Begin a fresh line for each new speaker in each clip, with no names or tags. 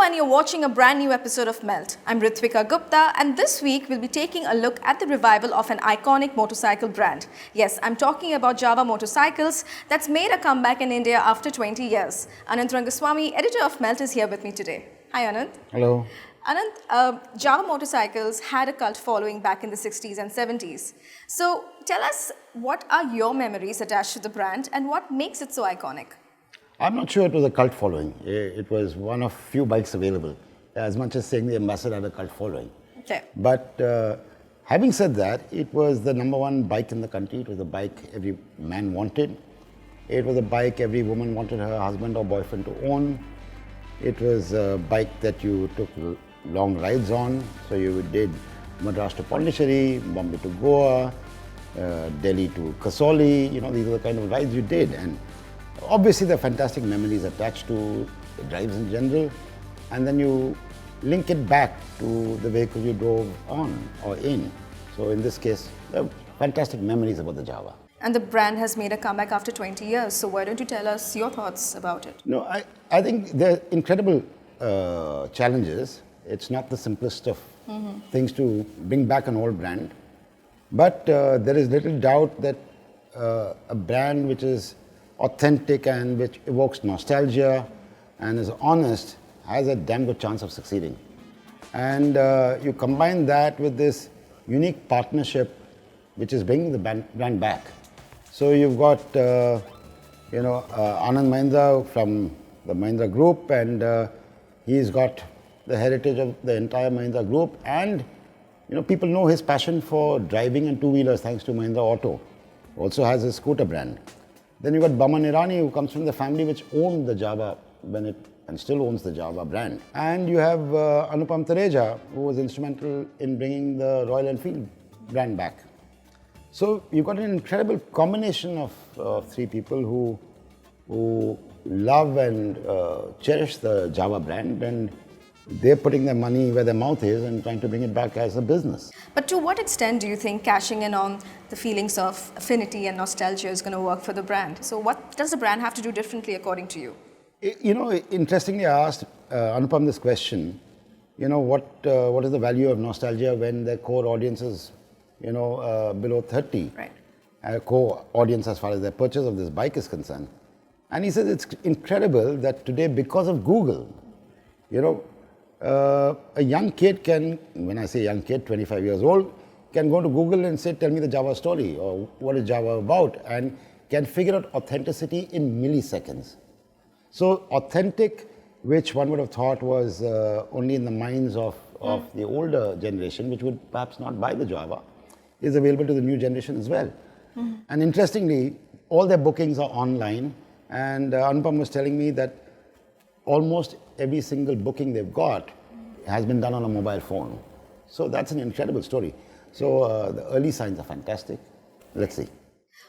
everyone, you're watching a brand new episode of Melt. I'm Ritvika Gupta, and this week we'll be taking a look at the revival of an iconic motorcycle brand. Yes, I'm talking about Jawa Motorcycles that's made a comeback in India after 20 years. Anant Rangaswami, editor of Melt, is here with me today. Hi Anant.
Hello.
Anant, Jawa Motorcycles had a cult following back in the 60s and 70s. So tell us, what are your memories attached to the brand and what makes it so iconic?
I'm not sure it was a cult following. It was one of few bikes available, as much as saying the Ambassador had a cult following.
Okay.
But having said that, it was the number one bike in the country. It was a bike every man wanted. It was a bike every woman wanted her husband or boyfriend to own. It was a bike that you took long rides on. So you did Madras to Pondicherry, Bombay to Goa, Delhi to Kasoli. You know, these are the kind of rides you did. And obviously, there are fantastic memories attached to the drives in general, and then you link it back to the vehicle you drove on or in. So in this case, there are fantastic memories about the Jawa.
And the brand has made a comeback after 20 years. So why don't you tell us your thoughts about it?
No, I think there are incredible challenges. It's not the simplest of things to bring back an old brand. But there is little doubt that a brand which is authentic and which evokes nostalgia and is honest has a damn good chance of succeeding. And you combine that with this unique partnership which is bringing the brand back. So you've got Anand Mahindra from the Mahindra Group, and he's got the heritage of the entire Mahindra Group, and people know his passion for driving and two-wheelers thanks to Mahindra Auto. Also has a scooter brand. Then you've got Boman Irani, who comes from the family which owned the Jawa and still owns the Jawa brand. And you have Anupam Thareja, who was instrumental in bringing the Royal Enfield brand back. So you've got an incredible combination of three people who love and cherish the Jawa brand, and they're putting their money where their mouth is and trying to bring it back as a business.
But to what extent do you think cashing in on the feelings of affinity and nostalgia is going to work for the brand? So what does the brand have to do differently according to you?
Interestingly, I asked Anupam this question, what is the value of nostalgia when their core audience is, below 30?
Right.
Core audience as far as their purchase of this bike is concerned. And he says it's incredible that today, because of Google, a young kid can, when I say young kid, 25 years old, can go to Google and say, tell me the Jawa story, or what is Jawa about, and can figure out authenticity in milliseconds. So authentic, which one would have thought was only in the minds of the older generation, which would perhaps not buy the Jawa, is available to the new generation as well. And interestingly, all their bookings are online, and Anupam was telling me that almost every single booking they've got has been done on a mobile phone. So that's an incredible story. So the early signs are fantastic. Let's see.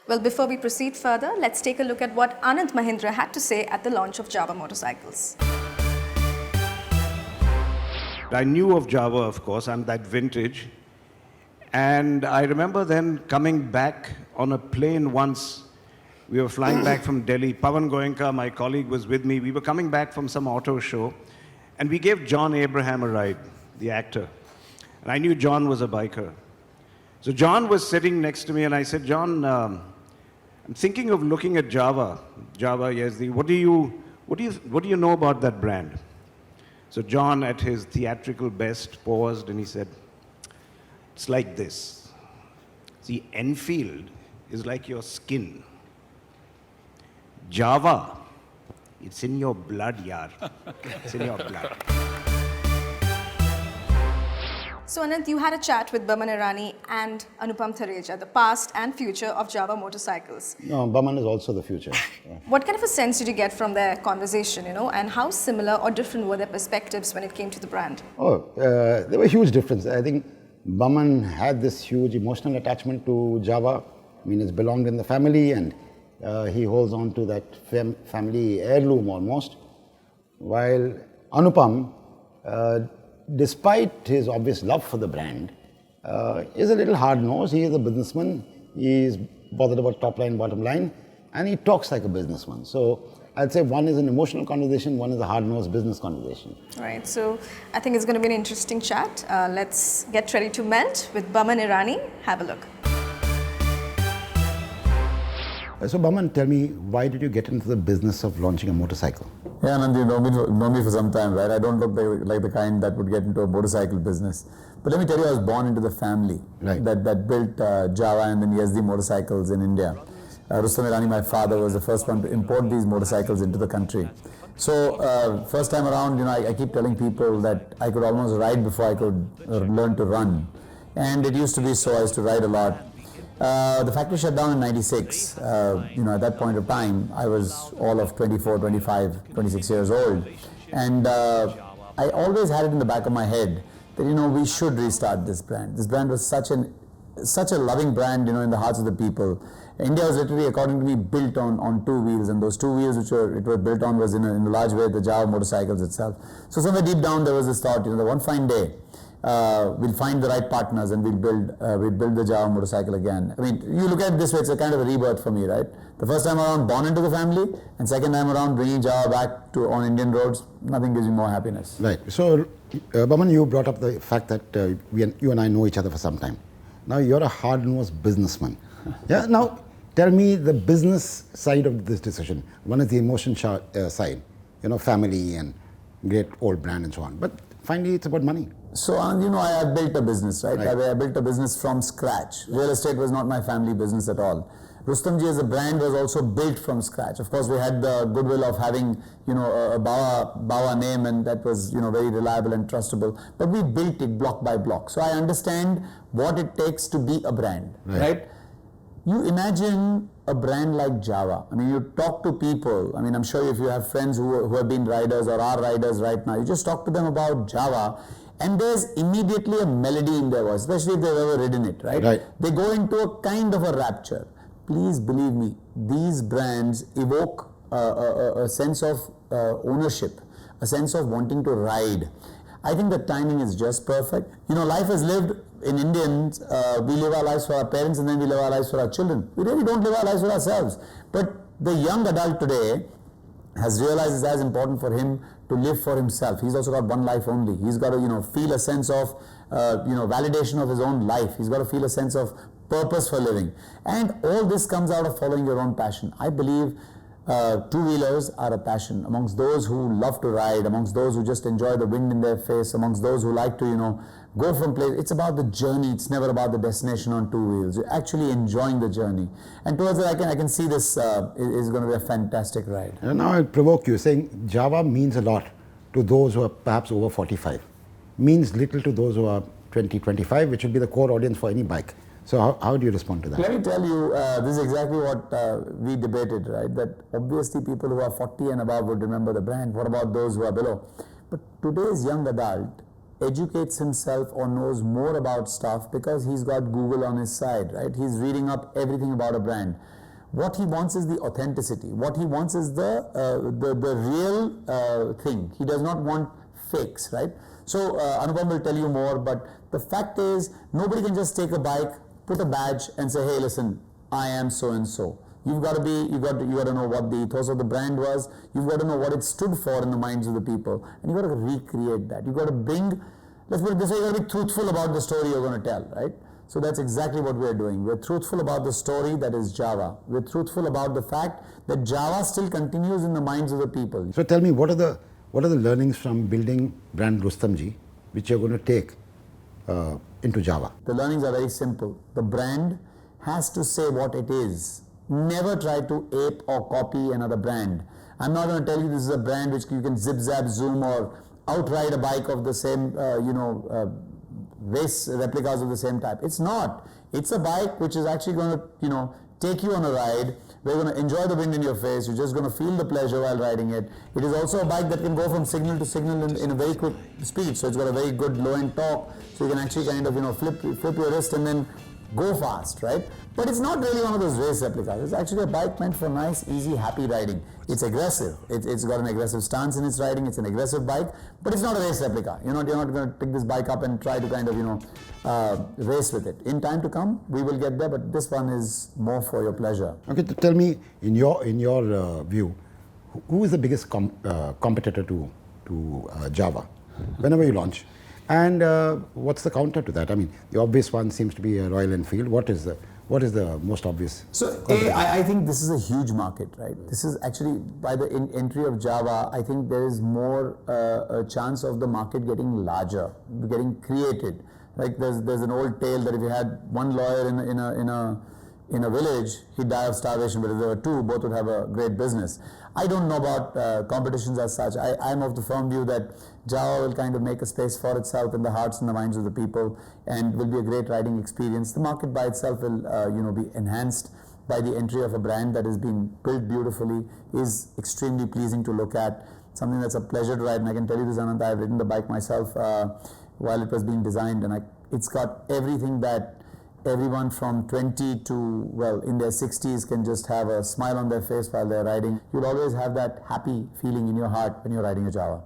Well, before we proceed further, let's take a look at what Anant Mahindra had to say at the launch of Jawa Motorcycles.
I knew of Jawa, of course. I'm that vintage. And I remember then coming back on a plane once. We were flying back from Delhi. Pawan Goenka, my colleague, was with me. We were coming back from some auto show, and we gave John Abraham a ride, the actor. And I knew John was a biker. So John was sitting next to me, and I said, John, I'm thinking of looking at Jawa. Jawa, yes. What do you know about that brand? So John, at his theatrical best, paused, and he said, it's like this. See, Enfield is like your skin. Jawa, it's in your blood, yaar. It's in your blood.
So Anant, you had a chat with Boman Irani and Anupam Thareja, the past and future of Jawa Motorcycles.
No, Boman is also the future.
What kind of a sense did you get from their conversation, and how similar or different were their perspectives when it came to the brand?
There were huge differences. I think Boman had this huge emotional attachment to Jawa. I mean, it's belonged in the family, and he holds on to that family heirloom almost. While Anupam, despite his obvious love for the brand, is a little hard-nosed. He is a businessman. He is bothered about top line, bottom line, and he talks like a businessman. So I'd say one is an emotional conversation, one is a hard-nosed business conversation.
Right, so I think it's going to be an interesting chat. Let's get ready to melt with Boman Irani. Have a look.
So Boman, tell me, why did you get into the business of launching a motorcycle?
Yeah, Anand, you know me for some time, right? I don't look like the kind that would get into a motorcycle business. But let me tell you, I was born into the family that built Jawa and then Yazdi motorcycles in India. Rustomjee Irani, my father, was the first one to import these motorcycles into the country. So first time around, you know, I keep telling people that I could almost ride before I could learn to run. And it used to be so, I used to ride a lot. The factory shut down in 96. You know, at that point of time, I was all of 24, 25, 26 years old. And I always had it in the back of my head that, you know, we should restart this brand. This brand was such a loving brand, you know, in the hearts of the people. India was literally, according to me, built on two wheels, and those two wheels which it was built on was in a large way the Jawa Motorcycles itself. So somewhere deep down there was this thought, you know, that one fine day, we'll find the right partners and we'll build the Jawa motorcycle again. I mean, you look at it this way, it's a kind of a rebirth for me, right? The first time around, born into the family, and second time around, bringing Jawa back on Indian roads, nothing gives me more happiness.
Right. So, Boman, you brought up the fact that you and I know each other for some time. Now, you're a hard-nosed businessman. Yeah. Now, tell me the business side of this decision. One is the emotion side, you know, family and great old brand and so on. But finally, it's about money.
So, you know, I built a business, right? I built a business from scratch. Real estate was not my family business at all. Rustomjee as a brand was also built from scratch. Of course, we had the goodwill of having, you know, a Bawa name, and that was, you know, very reliable and trustable. But we built it block by block. So I understand what it takes to be a brand, right? You imagine a brand like Jawa. I mean, you talk to people. I mean, I'm sure if you have friends who have been riders or are riders right now, you just talk to them about Jawa, and there's immediately a melody in their voice, especially if they've ever ridden it, right? They go into a kind of a rapture. Please believe me, these brands evoke a sense of ownership, a sense of wanting to ride. I think the timing is just perfect. You know, life is lived in Indians. We live our lives for our parents and then we live our lives for our children. We really don't live our lives for ourselves. But the young adult today has realized it's as important for him to live for himself. He's also got one life only. He's got to, you know, feel a sense of, you know, validation of his own life. He's got to feel a sense of purpose for living. And all this comes out of following your own passion. I believe two-wheelers are a passion. Amongst those who love to ride, amongst those who just enjoy the wind in their face, amongst those who like to, you know, go from place. It's about the journey. It's never about the destination on two wheels. You're actually enjoying the journey. And towards it, I can see this is going to be a fantastic ride.
And now I'll provoke you, saying Jawa means a lot to those who are perhaps over 45. Means little to those who are 20, 25, which would be the core audience for any bike. So how do you respond to that?
Let me tell you, this is exactly what we debated, right? That obviously people who are 40 and above would remember the brand. What about those who are below? But today's young adult educates himself or knows more about stuff because he's got Google on his side, right? He's reading up everything about a brand. What he wants is the authenticity. What he wants is the real thing. He does not want fakes, right? So Anupam will tell you more, but the fact is nobody can just take a bike, put a badge and say, hey, listen, I am so and so. You've got to know what the ethos of the brand was. You've got to know what it stood for in the minds of the people. And you've got to recreate that. You've got to bring, let's put it this way, you've got to be truthful about the story you're going to tell, right? So that's exactly what we're doing. We're truthful about the story that is Jawa. We're truthful about the fact that Jawa still continues in the minds of the people.
So tell me, what are the learnings from building brand Rustomjee, which you're going to take into Jawa?
The learnings are very simple. The brand has to say what it is. Never try to ape or copy another brand. I'm not going to tell you this is a brand which you can zip, zap, zoom or outride a bike of the same, race replicas of the same type. It's not. It's a bike which is actually going to, take you on a ride. We're going to enjoy the wind in your face. You're just going to feel the pleasure while riding it. It is also a bike that can go from signal to signal in a very quick speed. So it's got a very good low-end torque. So you can actually kind of, flip your wrist and then go fast, right? But it's not really one of those race replicas. It's actually a bike meant for nice, easy, happy riding. It's aggressive. It's got an aggressive stance in its riding. It's an aggressive bike, but it's not a race replica. You're not going to pick this bike up and try to kind of, race with it. In time to come, we will get there, but this one is more for your pleasure.
Okay, tell me, in your view, who is the biggest competitor to Java whenever you launch? And what's the counter to that? I mean, the obvious one seems to be Royal Enfield. What is the most obvious?
So, I think this is a huge market, right? This is actually, by the entry of Java, I think there is more a chance of the market getting larger, getting created. Like there's an old tale that if you had one lawyer in a village, he'd die of starvation, but if there were two, both would have a great business. I don't know about competitions as such. I'm of the firm view that Java will kind of make a space for itself in the hearts and the minds of the people, and will be a great riding experience. The market by itself will be enhanced by the entry of a brand that is being built beautifully, is extremely pleasing to look at, something that's a pleasure to ride. And I can tell you this, Anant, I've ridden the bike myself while it was being designed, and it's got everything that everyone from 20 to, well, in their 60s can just have a smile on their face while they're riding. You'll always have that happy feeling in your heart when you're riding a Java.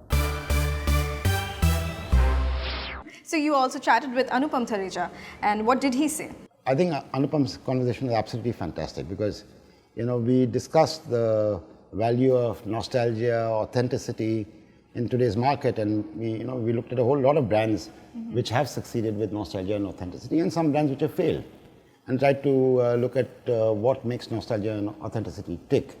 So you also chatted with Anupam Thareja, and what did he say?
I think Anupam's conversation is absolutely fantastic because, we discussed the value of nostalgia, authenticity in today's market, and we looked at a whole lot of brands which have succeeded with nostalgia and authenticity, and some brands which have failed, and tried to look at what makes nostalgia and authenticity tick.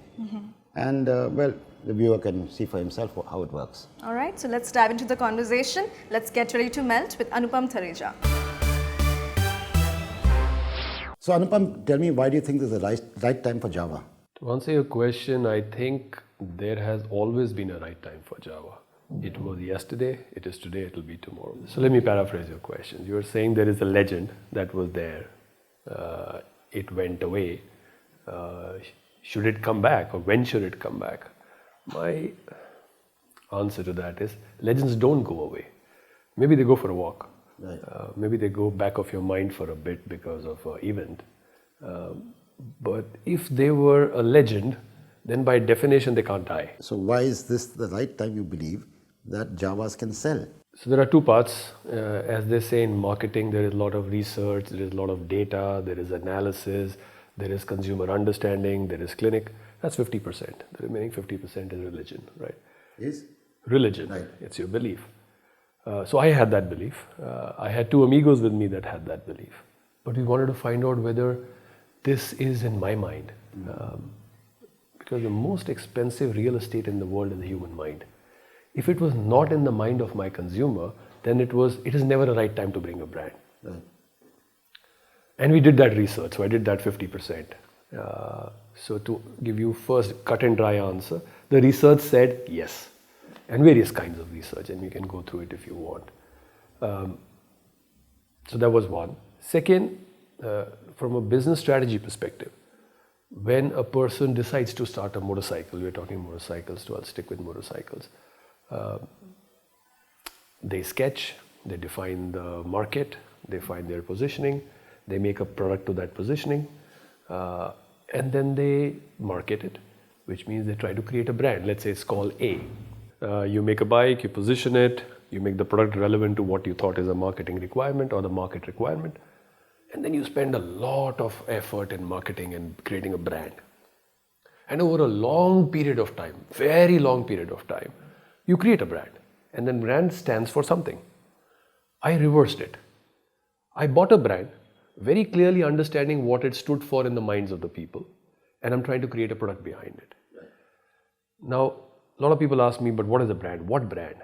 And well, the viewer can see for himself how it works.
All right, so let's dive into the conversation. Let's get ready to melt with Anupam Thareja.
So Anupam, tell me, why do you think this is the right time for Java?
To answer your question, I think there has always been a right time for Java. It was yesterday, it is today, it will be tomorrow. So let me paraphrase your question. You are saying there is a legend that was there. It went away. Should it come back, or when should it come back? My answer to that is, legends don't go away. Maybe they go for a walk.
Right.
Maybe they go back of your mind for a bit because of an event. But if they were a legend, then by definition they can't die.
So why is this the right time, you believe, that Javas can sell?
So there are two parts. As they say in marketing, there is a lot of research, there is a lot of data, there is analysis, there is consumer understanding, there is clinic. That's 50%. The remaining 50% is religion, right?
Is?
Religion.
Right.
It's your belief. So I had that belief. I had two amigos with me that had that belief. But we wanted to find out whether this is in my mind. Because the most expensive real estate in the world is the human mind. If it was not in the mind of my consumer, then it is never a right time to bring a brand.
Right.
And we did that research, so I did that 50%. So to give you first cut and dry answer, the research said yes. And various kinds of research, and we can go through it if you want. So that was one. Second, from a business strategy perspective, when a person decides to start a motorcycle, we're talking motorcycles, so I'll stick with motorcycles. They sketch, they define the market, they find their positioning, they make a product to that positioning, and then they market it, which means they try to create a brand. Let's say it's called A. You make a bike, you position it, you make the product relevant to what you thought is a marketing requirement or the market requirement, and then you spend a lot of effort in marketing and creating a brand. And over a long period of time, very long period of time, you create a brand, and then brand stands for something. I reversed it. I bought a brand, very clearly understanding what it stood for in the minds of the people, and I'm trying to create a product behind it. Right. Now, a lot of people ask me, but what is a brand? What brand?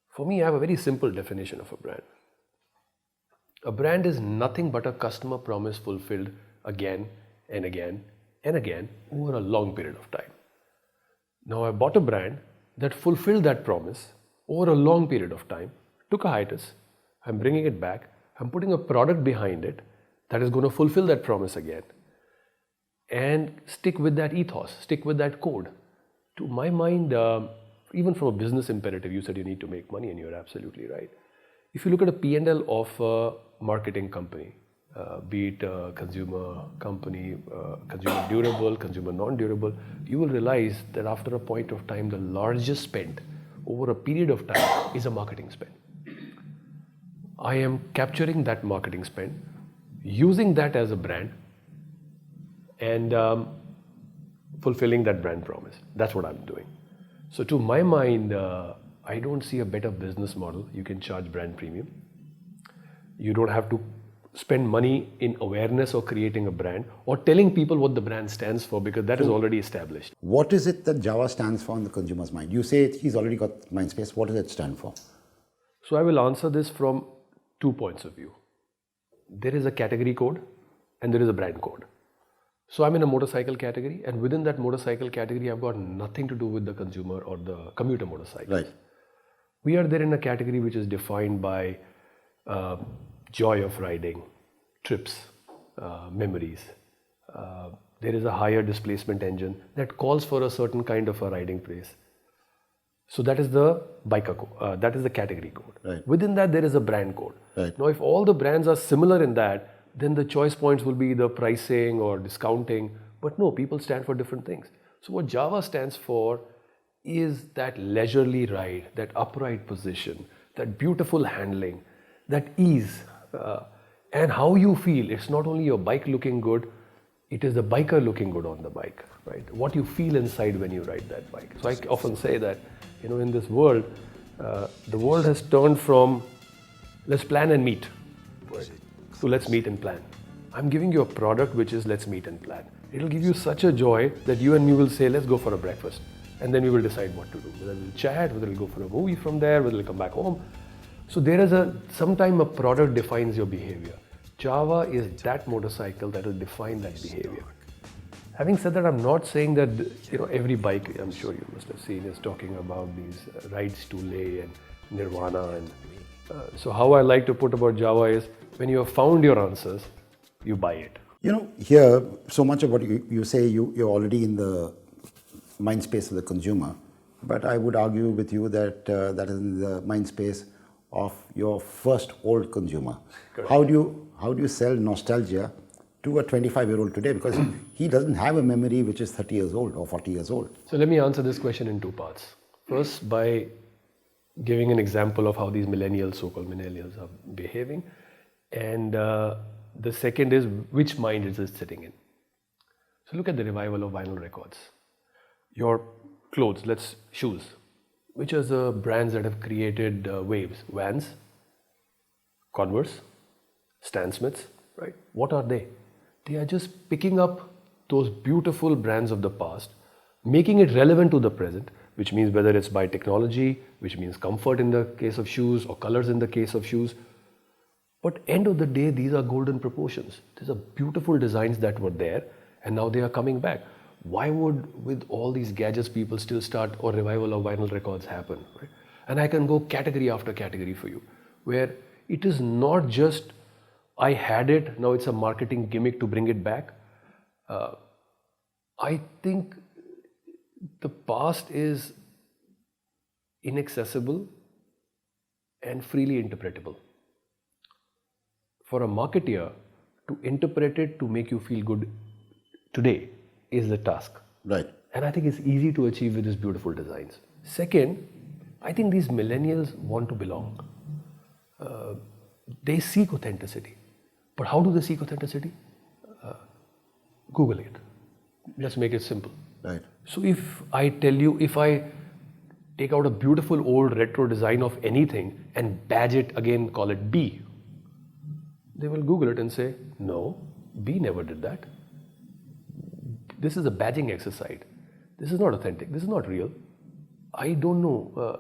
For me, I have a very simple definition of a brand. A brand is nothing but a customer promise fulfilled again and again and again over a long period of time. Now, I bought a brand that fulfilled that promise over a long period of time, took a hiatus, I'm bringing it back, I'm putting a product behind it that is going to fulfill that promise again, and stick with that ethos, stick with that code. To my mind, even from a business imperative, you said you need to make money, and you're absolutely right. If you look at a P&L of a marketing company, be it a consumer company, consumer durable, consumer non-durable, you will realize that after a point of time, the largest spend over a period of time is a marketing spend. I am capturing that marketing spend, using that as a brand, and fulfilling that brand promise. That's what I'm doing. So to my mind, I don't see a better business model. You can charge brand premium. You don't have to spend money in awareness or creating a brand or telling people what the brand stands for, because that is already established.
What is it that Java stands for in the consumer's mind? You say he's already got Mindspace. What does it stand for?
So I will answer this from 2 points of view. There is a category code and there is a brand code. So I'm in a motorcycle category, and within that motorcycle category, I've got nothing to do with the consumer or the commuter motorcycle.
Right.
We are there in a category which is defined by joy of riding, trips, memories. There is a higher displacement engine that calls for a certain kind of a riding pace. So that is the that is the category code.
Right.
Within that, there is a brand code.
Right.
Now, if all the brands are similar in that, then the choice points will be the pricing or discounting. But no, people stand for different things. So what Java stands for is that leisurely ride, that upright position, that beautiful handling, that ease, and how you feel. It's not only your bike looking good, it is the biker looking good on the bike, right? What you feel inside when you ride that bike. So I often say that, in this world, the world has turned from let's plan and meet, right, to let's meet and plan. I'm giving you a product which is let's meet and plan. It'll give you such a joy that you and me will say, let's go for a breakfast. And then we will decide what to do. Whether we'll chat, whether we'll go for a movie from there, whether we'll come back home. So there is sometime a product defines your behavior. Java is that motorcycle that will define that behavior. Having said that, I'm not saying that every bike, I'm sure you must have seen, is talking about these rides to Leh and Nirvana. And so how I like to put about Java is, when you have found your answers, you buy it.
Here, so much of what you say, you're already in the mind space of the consumer. But I would argue with you that that is in the mind space of your first old consumer.
Correct.
How do you sell nostalgia to a 25-year-old today? Because he doesn't have a memory which is 30 years old or 40 years old.
So let me answer this question in 2 parts. First, by giving an example of how these millennials, so-called millennials, are behaving. And the second is, which mind is it sitting in? So look at the revival of vinyl records. Your clothes, shoes. Which are the brands that have created waves? Vans, Converse, Stan Smiths, right? What are they? They are just picking up those beautiful brands of the past, making it relevant to the present, which means whether it's by technology, which means comfort in the case of shoes, or colors in the case of shoes. But end of the day, these are golden proportions. These are beautiful designs that were there, and now they are coming back. Why would, with all these gadgets, people still start or revival of vinyl records happen? Right? And I can go category after category for you, where it is not just I had it, now it's a marketing gimmick to bring it back. I think the past is inaccessible and freely interpretable. For a marketeer to interpret it to make you feel good today is the task.
Right.
And I think it's easy to achieve with these beautiful designs. Second, I think these millennials want to belong. They seek authenticity. But how do they seek authenticity? Google it. Let's make it simple.
Right.
So if I tell you, if I take out a beautiful old retro design of anything and badge it again, call it B, they will Google it and say, no, B never did that. This is a badging exercise. This is not authentic. This is not real. I don't know.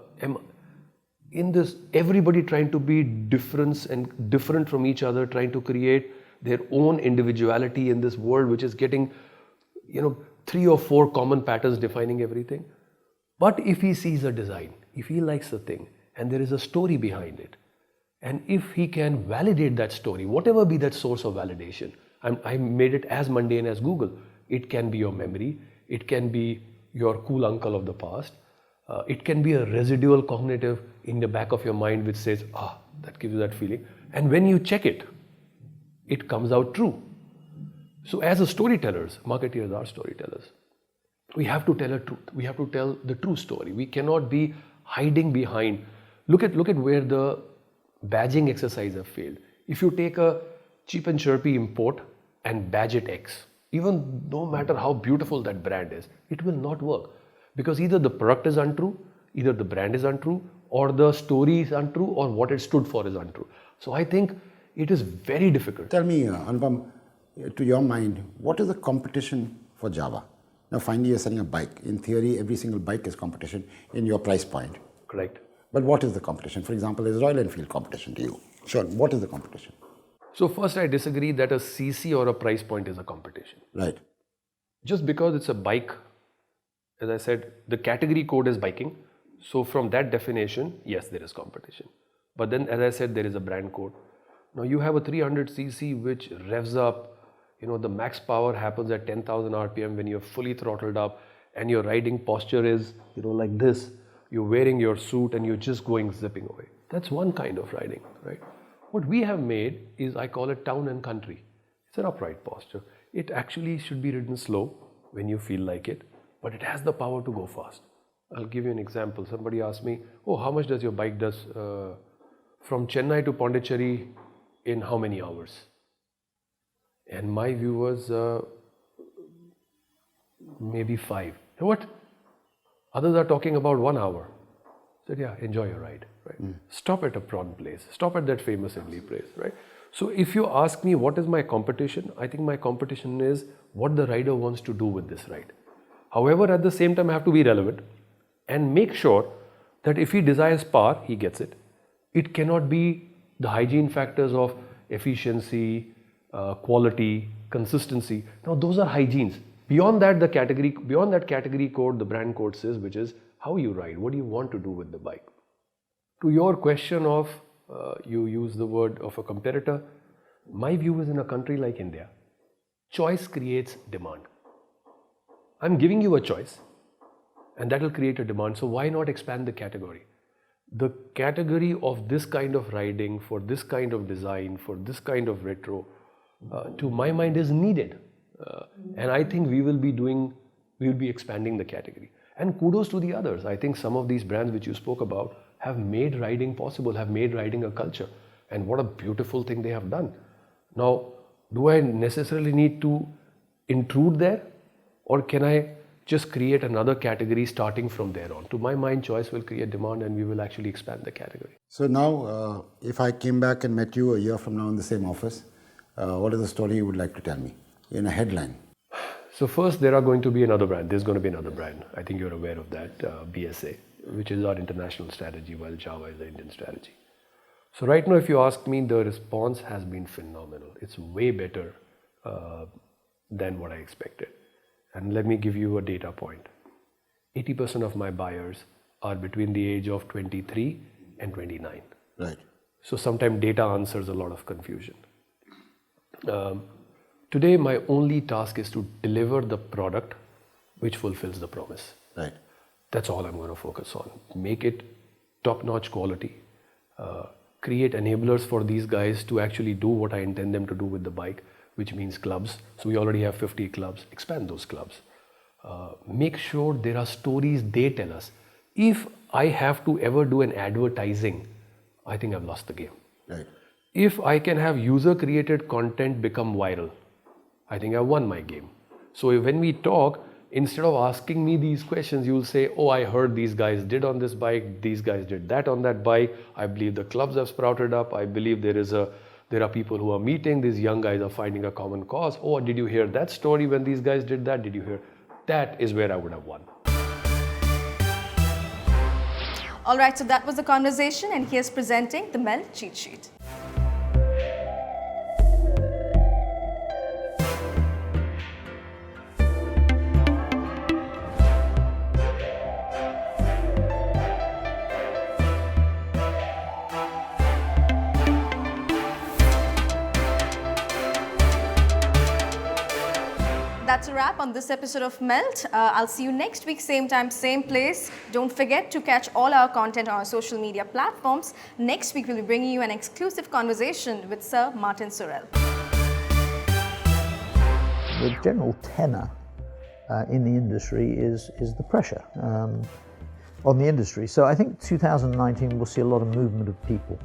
In this, everybody trying to be different from each other, trying to create their own individuality in this world, which is getting, 3 or 4 common patterns defining everything. But if he sees a design, if he likes a thing, and there is a story behind it, and if he can validate that story, whatever be that source of validation, I made it as mundane as Google. It can be your memory, it can be your cool uncle of the past, it can be a residual cognitive in the back of your mind which says, that gives you that feeling. And when you check it, it comes out true. So as a storytellers, marketeers are storytellers. We have to tell a truth. We have to tell the true story. We cannot be hiding behind. Look at where the badging exercise have failed. If you take a cheap and chirpy import and badge it X, Even no matter how beautiful that brand is, it will not work. Because either the product is untrue, either the brand is untrue, or the story is untrue, or what it stood for is untrue. So I think it is very difficult.
Tell me, Anupam, to your mind, what is the competition for Java? Now, finally, you're selling a bike. In theory, every single bike is competition in your price point.
Correct.
But what is the competition? For example, is Royal Enfield competition to you? Sure. What is the competition?
So first, I disagree that a CC or a price point is a competition.
Right.
Just because it's a bike, as I said, the category code is biking. So from that definition, yes, there is competition. But then, as I said, there is a brand code. Now you have a 300cc which revs up, the max power happens at 10,000 RPM when you're fully throttled up and your riding posture is, like this. You're wearing your suit and you're just going zipping away. That's one kind of riding, right? What we have made is, I call it town and country. It's an upright posture. It actually should be ridden slow when you feel like it, but it has the power to go fast. I'll give you an example. Somebody asked me, oh, how much does your bike does from Chennai to Pondicherry in how many hours? And my view was maybe 5. What? Others are talking about 1 hour. I said, yeah, enjoy your ride. Right? Stop at a prawn place. Stop at that famous idli place. Right? So if you ask me what is my competition, I think my competition is what the rider wants to do with this ride. However, at the same time, I have to be relevant and make sure that if he desires power, he gets it. It cannot be the hygiene factors of efficiency, quality, consistency. Now those are hygienes. Beyond that category code, the brand code says, which is how you ride, what do you want to do with the bike. To your question of, you use the word of a competitor, my view is in a country like India, choice creates demand. I'm giving you a choice and that will create a demand. So why not expand the category? The category of this kind of riding, for this kind of design, for this kind of retro, to my mind is needed. And I think we will be expanding the category. And kudos to the others. I think some of these brands which you spoke about have made riding possible, have made riding a culture. And what a beautiful thing they have done. Now, do I necessarily need to intrude there? Or can I just create another category starting from there on? To my mind, choice will create demand and we will actually expand the category.
So now, if I came back and met you a year from now in the same office, what is the story you would like to tell me in a headline?
So first, there are going to be another brand. There's going to be another brand. I think you're aware of that, BSA, which is our international strategy, while Java is the Indian strategy. So right now, if you ask me, the response has been phenomenal. It's way better than what I expected. And let me give you a data point. 80% of my buyers are between the age of 23 and 29.
Right.
So sometimes data answers a lot of confusion. Today, my only task is to deliver the product which fulfills the promise.
Right.
That's all I'm going to focus on. Make it top-notch quality. Create enablers for these guys to actually do what I intend them to do with the bike, which means clubs. So we already have 50 clubs. Expand those clubs. Make sure there are stories they tell us. If I have to ever do an advertising, I think I've lost the game.
Right.
If I can have user-created content become viral, I think I've won my game. So when we talk, instead of asking me these questions, you'll say, oh, I heard these guys did on this bike, these guys did that on that bike. I believe the clubs have sprouted up. I believe there are people who are meeting. These young guys are finding a common cause. Oh, did you hear that story when these guys did that? Did you hear? That is where I would have won.
All right, so that was the conversation, and here's presenting the Mel cheat sheet. That's a wrap on this episode of Melt. I'll see you next week, same time, same place. Don't forget to catch all our content on our social media platforms. Next week, we'll be bringing you an exclusive conversation with Sir Martin Sorrell.
The general tenor in the industry is the pressure on the industry. So I think 2019 we'll see a lot of movement of people.